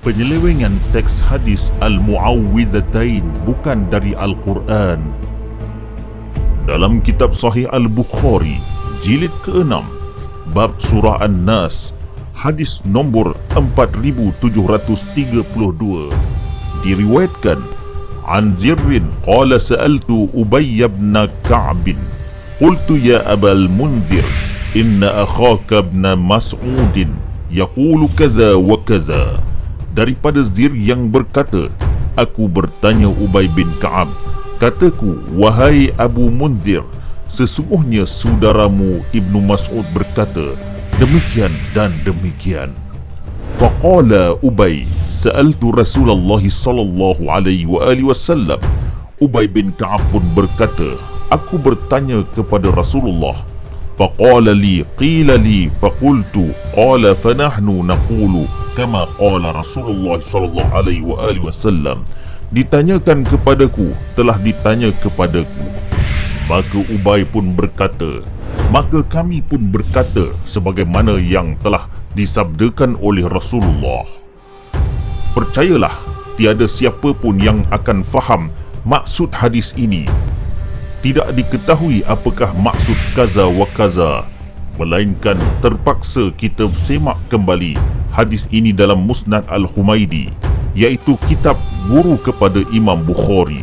Penyelewengan teks hadis Al-Mu'awwizatain bukan dari Al-Quran. Dalam kitab Sahih Al-Bukhari, jilid ke-6, bab surah An-Nas, hadis nombor 4732, diriwayatkan an Zirrin qala sa'altu Ubay ibn Ka'b qultu ya Abal Munzir inna akhaka ibn Mas'ud yaqulu kadza wa kadza. Daripada Zir yang berkata, aku bertanya Ubay bin Ka'ab, kataku, wahai Abu Munzir, sesungguhnya saudaramu Ibnu Mas'ud berkata demikian dan demikian. Faqala Ubay, sa'altu Rasulullah sallallahu alaihi wasallam. Ubay bin Ka'ab pun berkata, aku bertanya kepada Rasulullah. Faqala li, qila li, faqultu, qala fanahnu naqulu kama qala Rasulullah sallallahu alaihi wasallam. Ditanyakan kepadaku, telah ditanya kepadaku. Maka Ubay pun berkata, maka kami pun berkata sebagaimana yang telah disabdakan oleh Rasulullah. Percayalah, tiada siapa pun yang akan faham maksud hadis ini. Tidak diketahui apakah maksud kaza wa kaza, melainkan terpaksa kita semak kembali hadis ini dalam Musnad Al-Humaidi, iaitu kitab guru kepada Imam Bukhari.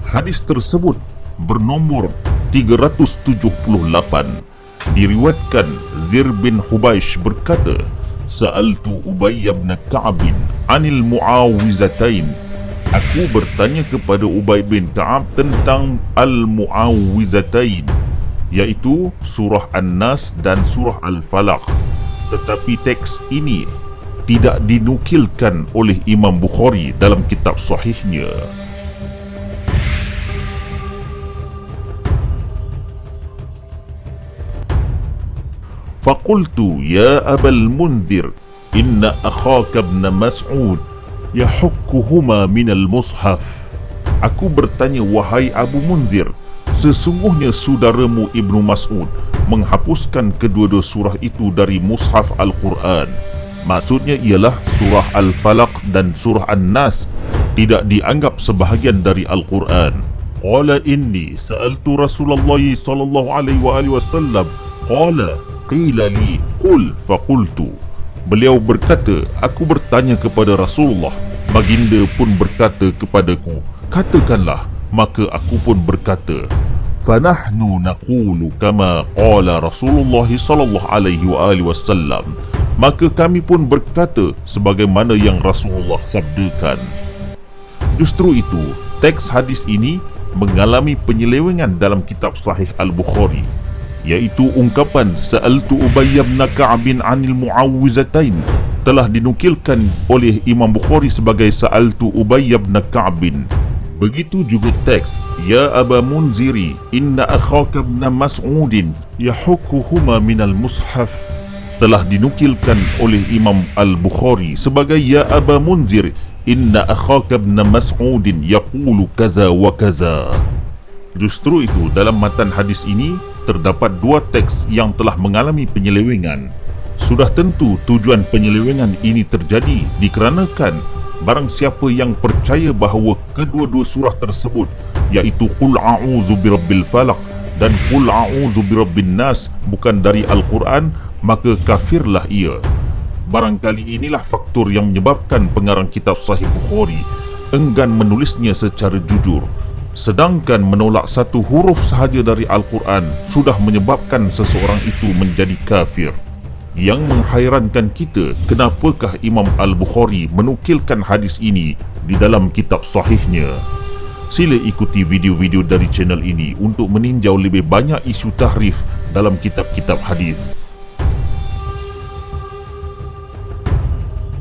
Hadis tersebut bernombor 378. Diriwayatkan Zir bin Hubaish berkata, sa'altu Ubay ibn Ka'ab anil Mu'awwizatain. Aku bertanya kepada Ubay bin Ka'ab tentang Al-Mu'awwizatain, iaitu surah An-Nas dan surah Al-Falaq. Tetapi teks ini tidak dinukilkan oleh Imam Bukhari dalam kitab sahihnya. Faqultu ya Abal Munzir inna akhaka ibn Mas'ud yahukkuhuma minal mushaf. Aku bertanya, wahai Abu Munzir, sesungguhnya saudaramu Ibnu Mas'ud menghapuskan kedua-dua surah itu dari mushaf Al-Quran. Maksudnya ialah surah Al-Falaq dan surah An-Nas tidak dianggap sebahagian dari Al-Quran. Qala inni sa'altu Rasulullah sallallahu alaihi wasallam qala qila li qul faqultu. Beliau berkata, aku bertanya kepada Rasulullah, baginda pun berkata kepadaku, katakanlah, maka aku pun berkata. Fanahnu naqulu kama qala Rasulullah sallallahu alaihi wasallam. Maka kami pun berkata sebagaimana yang Rasulullah sabdakan. Justru itu, teks hadis ini mengalami penyelewengan dalam kitab Sahih Al-Bukhari, iaitu ungkapan sa'altu Ubay ibn Ka'ab 'anil Mu'awwizatain telah dinukilkan oleh Imam Bukhari sebagai sa'altu Ubay ibn Ka'ab. Begitu juga teks ya Aba Munziri inna akhaka ibn Mas'ud yahukkuhuma minal mushaf telah dinukilkan oleh Imam Al-Bukhari sebagai ya Aba Munzir inna akhaka ibn Mas'ud yaqulu kaza wa kaza. Justru itu, dalam matan hadis ini terdapat dua teks yang telah mengalami penyelewengan. Sudah tentu tujuan penyelewengan ini terjadi dikarenakan barang siapa yang percaya bahawa kedua-dua surah tersebut, iaitu Qul a'udzu birabbil falaq dan Qul a'udzu birabbin nas, bukan dari Al-Quran, maka kafirlah ia. Barangkali inilah faktor yang menyebabkan pengarang kitab Sahih Bukhari enggan menulisnya secara jujur. Sedangkan menolak satu huruf sahaja dari Al-Quran sudah menyebabkan seseorang itu menjadi kafir. Yang menghairankan kita, kenapakah Imam Al-Bukhari menukilkan hadis ini di dalam kitab sahihnya? Sila ikuti video-video dari channel ini untuk meninjau lebih banyak isu tahrif dalam kitab-kitab hadis.